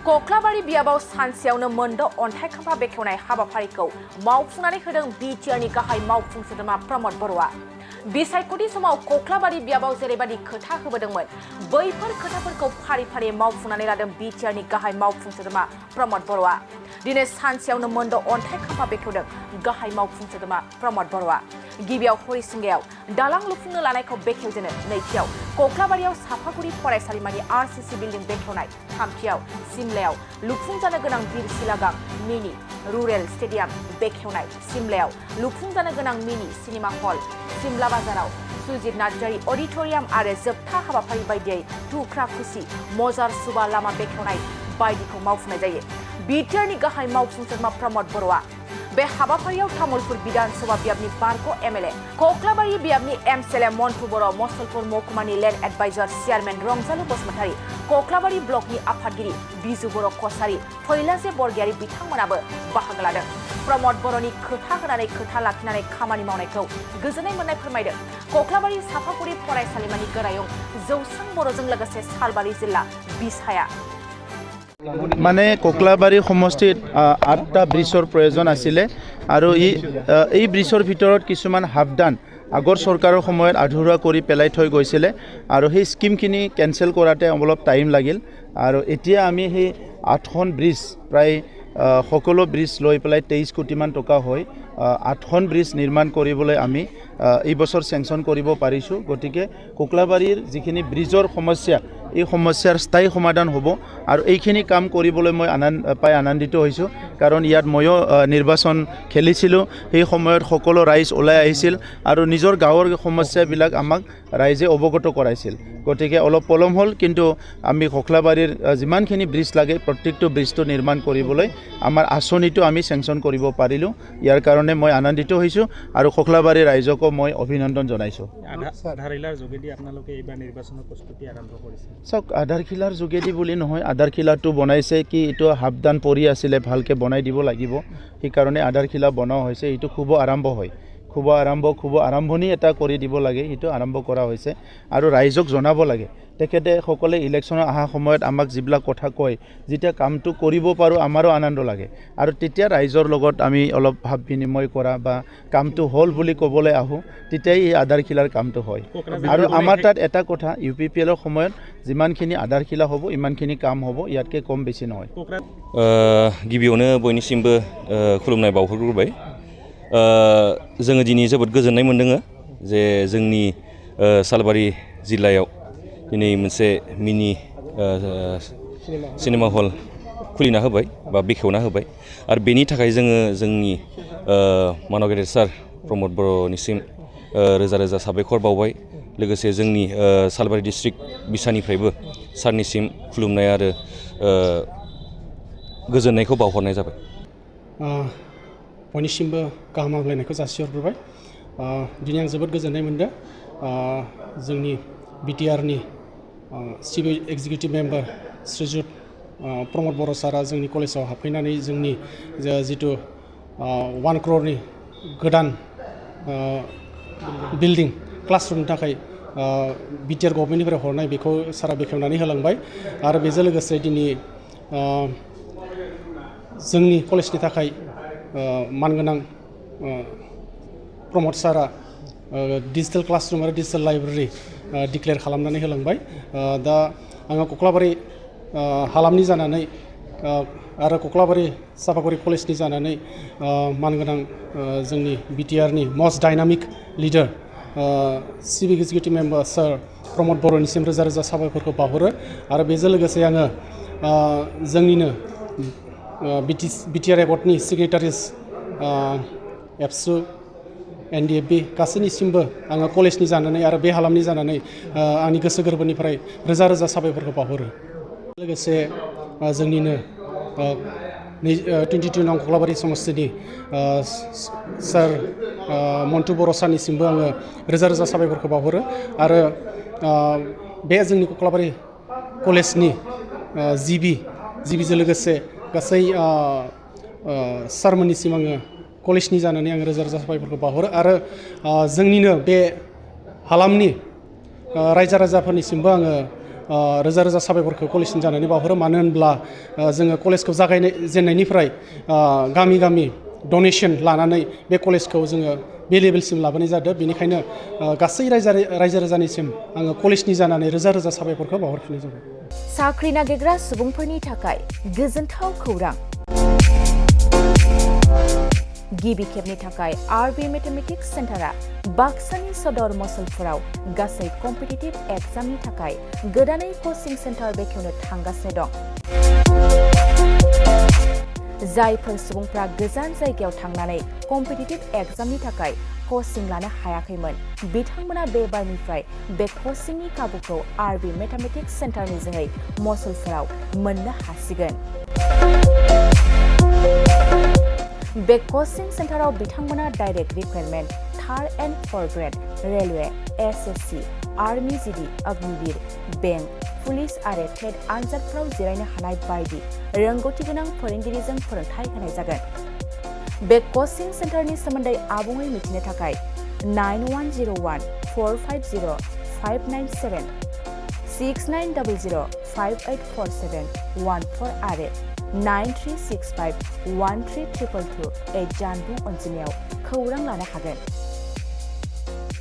कक्लाबारि बियाबाव सानसेयावनो मोनद' अन्थाइ खाम्फा बेखेवनाय हाबाफारिखौ मावफुंनानै होदों बिटिआरनि गाहाय मावफुं सोद्रोमा रमद बर'आ। बिसायख'थि समाव कक्लाबारि बियाबाव जेरैबादि खोथा होबोदोंमोन बैफोर खोथाफोरखौ फारि फारि मावफुंनानै लादों बिटिआरनि गाहाय मावफुं सोद्रोमा रमद बर'आ। दिनै सानसेयावनो मोनद' अन्थाइ खाम्फा बेखेवदों गाहाय मावफुं सोद्रोमा रमद बर'आ। गिबियाव हरिसिंगायाव दालां लुफुंनो लानायखौ बेखेवजेनो, नैथियाव कक्लाबारियाव साफागुरि फरायसालिमानि आरसीसी बिल्डिं बेखेवनाय, थामथियाव सिमलायाव लुफुंजानो गोनां बिर सिलागां मिनि रुरेल स्टेडियाम बेखेवनाय, सिमलायाव लुफुंजानो गोनां मिनि सिनेमा हल, सिमला बाजाराव सुजित नार्जारी अडिटोरियाम आरो जोबथा हाबाफारि बायदियै थुख्राखुसि मजार सुबा लामा बेखेवनाय बायदिखौ मावफुंनाय जायो। बिटिआरनि गाहाय मावफुं सोद्रोमा रमद बर'आ बे हाबाफारियाव तामुलपुर विधानसभा बियाबनि बारग' एमएलए, कक्लाबारि बियाबनि एमसिएलए मन्टु बर', मसलपुर महकुमानि लेन्ड एडभाइजार चेयारमेन रंजालु बसुमतारी, कक्लाबारि ब्लकनि आफादगिरि बिजु बर' कसारी, फैलाजे बरगयारी बिथांमोनाबो बाहागो लादों। रमद बर'नि खोथा होनानै खोथा लाखिनानै खामानि मावनायखौ गोजोननाय मोननाय फोरमायदों कक्लाबारि साफागुरि फरायसालिमानि गोरायुं जौसां बर'जों लोगोसे सालबारि जिल्ला बिसाया। মানে কক্লাবাৰী সমষ্টিত ৮টা ব্ৰিজৰ প্ৰয়োজন আছিলে আৰু এই ব্ৰিজৰ ভিতৰত কিছুমান হাফদান আগৰ চৰকাৰৰ সময়ত আধৰুৱা কৰি পেলাই থৈ গৈছিলে আৰু সেই স্কিমখিনি কেনচেল কৰাতে অলপ টাইম লাগিল আৰু এতিয়া আমি সেই ৮খন ব্ৰিজ প্ৰায় সকলো ব্ৰিজ লৈ পেলাই 23 কোটিমান টকা হয় ৮খন ব্ৰিজ নিৰ্মাণ কৰিবলৈ আমি এই বছৰ চেংচন কৰিব পাৰিছোঁ। গতিকে কক্লাবাৰীৰ যিখিনি ব্ৰিজৰ সমস্যা এই সমস্যাৰ স্থায়ী সমাধান হ'ব আৰু এইখিনি কাম কৰিবলৈ মই আনন্দিত হৈছোঁ, কাৰণ ইয়াত ময়ো নিৰ্বাচন খেলিছিলোঁ। সেই সময়ত সকলো ৰাইজ ওলাই আহিছিল আৰু নিজৰ গাঁৱৰ সমস্যাবিলাক আমাক ৰাইজে অৱগত কৰাইছিল। গতিকে অলপ পলম হ'ল, কিন্তু আমি কক্লাবাৰীৰ যিমানখিনি ব্ৰিজ লাগে প্ৰত্যেকটো ব্ৰিজটো নিৰ্মাণ কৰিবলৈ আমাৰ আঁচনিটো আমি চেংচন কৰিব পাৰিলোঁ। ইয়াৰ কাৰণে মই আনন্দিত হৈছোঁ আৰু কক্লাবাৰী ৰাইজকো মই অভিনন্দন জনাইছোঁ। আধাৰশিলাৰ যোগেদি আপোনালোকে এইবাৰ নিৰ্বাচনৰ প্ৰস্তুতি আৰম্ভ কৰিছে। চাওক, আধাৰশিলাৰ যোগেদি বুলি নহয়, আধাৰশিলাটো বনাইছে কি এইটো হাফদান পৰি আছিলে, ভালকৈ বনাই দিব লাগিব, সেইকাৰণে আধাৰশিলা বনোৱা হৈছে। এইটো শুভ আৰম্ভ হয়, শুভ আৰম্ভণি এটা কৰি দিব লাগে, সেইটো আৰম্ভ কৰা হৈছে আৰু ৰাইজক জনাব লাগে। তেখেতে সকলে ইলেকশ্যনৰ অহা সময়ত আমাক যিবিলাক কথা কয়, যেতিয়া কামটো কৰিব পাৰোঁ আমাৰো আনন্দ লাগে আৰু তেতিয়া ৰাইজৰ লগত আমি অলপ ভাৱ বিনিময় কৰা বা কামটো হ'ল বুলি ক'বলৈ আহোঁ, তেতিয়াই এই আধাৰশিলাৰ কামটো হয়। আৰু আমাৰ তাত এটা কথা, UPPLৰ সময়ত যিমানখিনি আধাৰশিলা হ'ব ইমানখিনি কাম হ'ব, ইয়াতকৈ কম বেছি নহয়। गिबियावनो बयनिसिमबो खुलुमनाय बावहरग्रोबाय। जोङो दिनै जोबोद गोजोननाय मोन्दों जे जोंनि सालबारि जिल्लायाव दिनै मोनसे मिनि सिनेमा हल खुलिना होबाय बा बेखेवना होबाय आरो बेनि थाखाय जोङो जोंनि मानव गेदेर सार रमद बर'निसिम रोजा रोजा साबायखर बावबाय। लोगोसे जोंनि सालबारि डिस्ट्रिक्ट बिसानिफ्रायबो सारनिसिम खुलुमनाय आरो गोजोननायखौ बावहरनाय जाबाय। बयनिसिमबो गाहाम हामलायनायखौ जासिहरग्रोबाय। दिनै आं जोबोद गोजोननाय मोनदों। जोंनि बिटिआरनि चिफ एक्जिकिउटिभ मेम्बार श्रीजुत रमद बर' सारा जोंनि कलेजाव हाबफैनानै जोंनि जिथु 1 crore गोदान बिल्डिं क्लासरुमनि थाखाय बिटिआर गभर्नमेन्टनिफ्राय हरनाय बेखौ सारा बेखेवनानै होलांबाय आरो बेजों लोगोसे दिनै जोंनि कलेजनि थाखाय मानगोनां प्रमद सारा डिजिटेल क्लासरुम आरो डिजिटेल लाइब्रेरि डिक्लेयार खालामनानै होलांबाय। दा आङो कक्लाबारि हालामनि जानानै आरो कक्लाबारि साफागुरि कलेजनि जानानै मानगोनां जोंनि बिटिआरनि most dynamic leader chief executive member sir Pramod बर'निसिम रोजा रोजा साबायखरखौ बावहरो आरो बेजों लोगोसे आङो जोंनिनो बिटिआर एकर्डनि सिग्नेटारिस एबसु NDFB गासैनिसिमबो आङो कलेजनि जानानै आरो बे हालामनि जानानै आंनि गोसो गोरबोनिफ्राय रोजा रोजा साबायखरखौ बावहरो। लोगोसे जोंनिनो 22 नं कक्लाबारि समस्तिनि सार मन्टु बर' सारनिसिमबो आङो रोजा रोजा साबायखरखौ बावहरो आरो बे जोंनि कक्लाबारि कलेजनि जिबिजों लोगोसे गासै सारमोननिसिम आङो कलेजनि जानानै आङो रोजा रोजा साबायखरखौ बावहरो आरो जोंनिनो बे हालामनि रायजो राजाफोरनिसिमबो आङो रोजा रोजा साबायखरखौ कलेजनि जानानै बावहरो मानो होनब्ला जोङो कलेजखौ जागायजेननायनिफ्राय गामि गामि डनेसन लानानै बे कलेजखौ जोङो बे लेभेलसिम लाबोनाय जादों बेनिखायनो गासै रायजो राजानिसिम आङो कलेजनि जानानै रोजा रोजा साबायखरखौ बावहरफिननाय जाबाय साख्रि नागिरग्रा सुबुंफोरनि थाखाय गोजोनथाव खौरां गिबि खेबनि थाखाय आरबि मेथमेटिक्स सेन्टारा बाक्सानि सदर मसलफोराव गासै कम्पिटिटिभ एग्जामनि थाखाय गोदानै कचिं सेन्टार बेखेवनो थांगासिनो दं जायफोर सुबुंफ्रा गोजान जायगायाव थांनानै कम्पिटिटिभ एग्जामनि थाखाय कचिं लानो हायाखैमोन बिथांमोना बे बारनिफ्राय बे कचिंनि खाबुखौ आरबि मेथमेटिक्स सेन्टारनि जोहै मसलफोराव मोननो हासिगोन बे कचिं सेन्टाराव बिथांमोना direct requirement 3rd and 4th grade railway SSC army GD Agniveer bank police आरो टेट आनजादफोराव जिरायनो हानाय बायदि रोंगौथि गोनां फोरोंगिरिजों फोरोंथाय होनाय जागोन बे कचिं सेन्टारनि सोमोन्दै आबुङै मिथिनो थाखाय 9101450597 6900584714 आरो 9365132228 जानबुं अनजिमायाव खौरां लानो हागोन